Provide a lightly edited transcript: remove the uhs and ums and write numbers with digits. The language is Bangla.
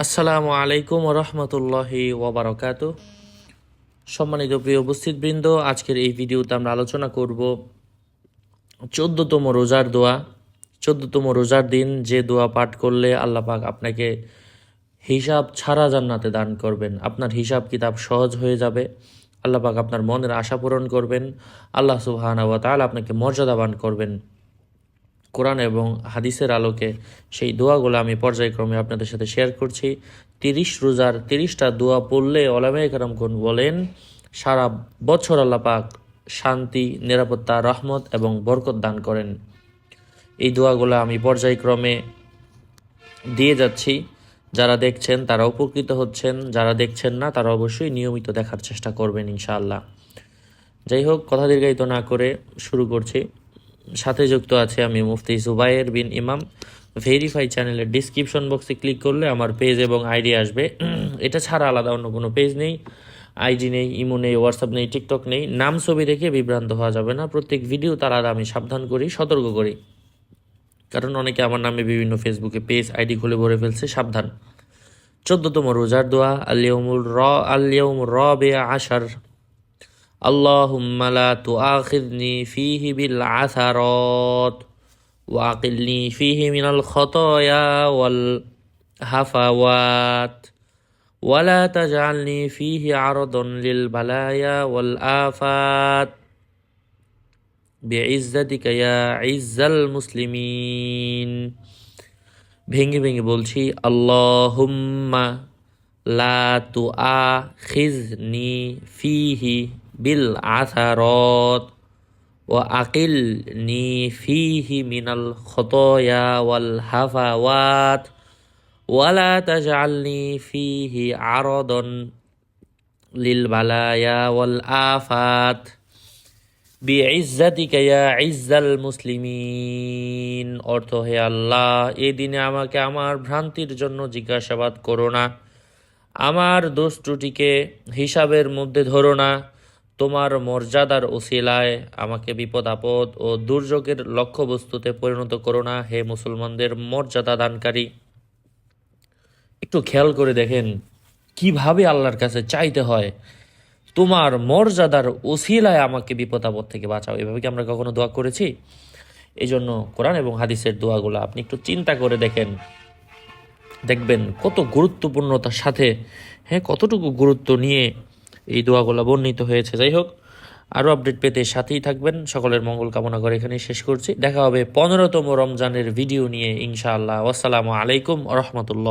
আসসালামু আলাইকুম রহমতুল্লাহি ওয়াবারাকাতু। সম্মানিত প্রিয় উপস্থিতবৃন্দ, আজকের এই ভিডিওতে আমরা আলোচনা করব 14তম রোজার দোয়া। 14তম রোজার দিন যে দোয়া পাঠ করলে আল্লাহ পাক আপনাকে হিসাব ছাড়া জান্নাতে দান করবেন। আপনার হিসাব কিতাব সহজ হয়ে যাবে, আল্লাহ পাক আপনার মনের আশা পূরণ করবেন, আল্লাহ সুবহানাহু ওয়া তাআলা আপনাকে মর্যাদাবান করবেন। কোরআন এবং হাদিসের আলোকে সেই দোয়াগুলো আমি পর্যায়ক্রমে আপনাদের সাথে শেয়ার করছি। 30 রোজার 30টা দোয়া পড়লে ওলামায়ে কেরামগণ বলেন সারা বছর আল্লাহ পাক শান্তি, নিরাপত্তা, রহমত এবং বরকত দান করেন। এই দোয়াগুলো আমি পর্যায়ক্রমে দিয়ে যাচ্ছি। যারা দেখছেন তারা উপকৃত হচ্ছেন, যারা দেখছেন না তারা অবশ্যই নিয়মিত দেখার চেষ্টা করবেন ইনশাআল্লাহ। যাই হোক, কথা দীর্ঘায়িত না করে শুরু করছি। সাথে যুক্ত আছে আমি মুফতি জুবায়ের বিন ইমাম। ভেরিফাই চ্যানেলের ডিসক্রিপশন বক্সে ক্লিক করলে আমার পেজ এবং আইডি আসবে। এটা ছাড়া আলাদা অন্য কোনো পেজ নেই, আইডি নেই, ইমো নেই, হোয়াটসঅ্যাপ নেই, টিকটক নেই। নাম ছবি দেখে বিভ্রান্ত হওয়া যাবে না। প্রত্যেক ভিডিও তার আগে আমি সাবধান করি, সতর্ক করি, কারণ অনেকে আমার নামে বিভিন্ন ফেসবুকে পেজ আইডি খুলে ভরে ফেলছে। সাবধান। 14তম রোজার দোয়া আল-ইয়াউম রাবি আশার। আল্লাহুম্মা লা তুআখিযনি ফীহি বিল আসারাত ওয়া আকিলনি ফীহি মিনাল খতায়া ওয়াল হাফাওয়াত ওয়া লা তাজআলনি ফীহি আরদান লিল বালায়া ওয়াল আফাত বিইজ্জাতিকা ইয়া ইজ্জাল মুসলিমিন। ভেঙে ভেঙে বলছি, আল্লাহুম্মা লা তুআখিযনি ফীহি বিল আসারাত ওয়া আকিলনি ফীহি মিনাল খতায়া ওয়াল হাফাওয়াত ওয়া লা তাজআলনি ফীহি আরদান লিল বালায়া ওয়াল আফাত বিইজ্জাতিকা ইয়া ইজ্জাল মুসলিমিন। অর্থ, হে আল্লাহ, এই দিনে আমাকে আমার ভ্রান্তির জন্য জিজ্ঞাসাবাদ করো না, আমার দোষ ত্রুটিকে হিসাবের মধ্যে ধরো না, তোমার মর্যাদার ওসিলায় আমাকে বিপদ আপদ ও দুর্যোগের লক্ষ্যবস্তুতে পরিণত করো না, হে মুসলমানদের মর্যাদা দানকারী। একটু খেয়াল করে দেখেন কিভাবে আল্লাহর কাছে চাইতে হয়, তোমার মর্যাদার ওসিলায় আমাকে বিপদ আপদ থেকে বাঁচাও। এভাবে কি আমরা কখনো দোয়া করেছি? এই জন্য কোরআন এবং হাদিসের দোয়াগুলো আপনি একটু চিন্তা করে দেখবেন কত গুরুত্বপূর্ণতার সাথে, কতটুকু গুরুত্ব নিয়ে এই দোয়াগুলো বর্ণিত হয়েছে। যাই হোক, আরও আপডেট পেতে সাথেই থাকবেন। সকলের মঙ্গল কামনা করে এখানেই শেষ করছি। দেখা হবে 15তম রমজানের ভিডিও নিয়ে ইনশাআল্লাহ। আসসালামু আলাইকুম রহমতুল্লাহ।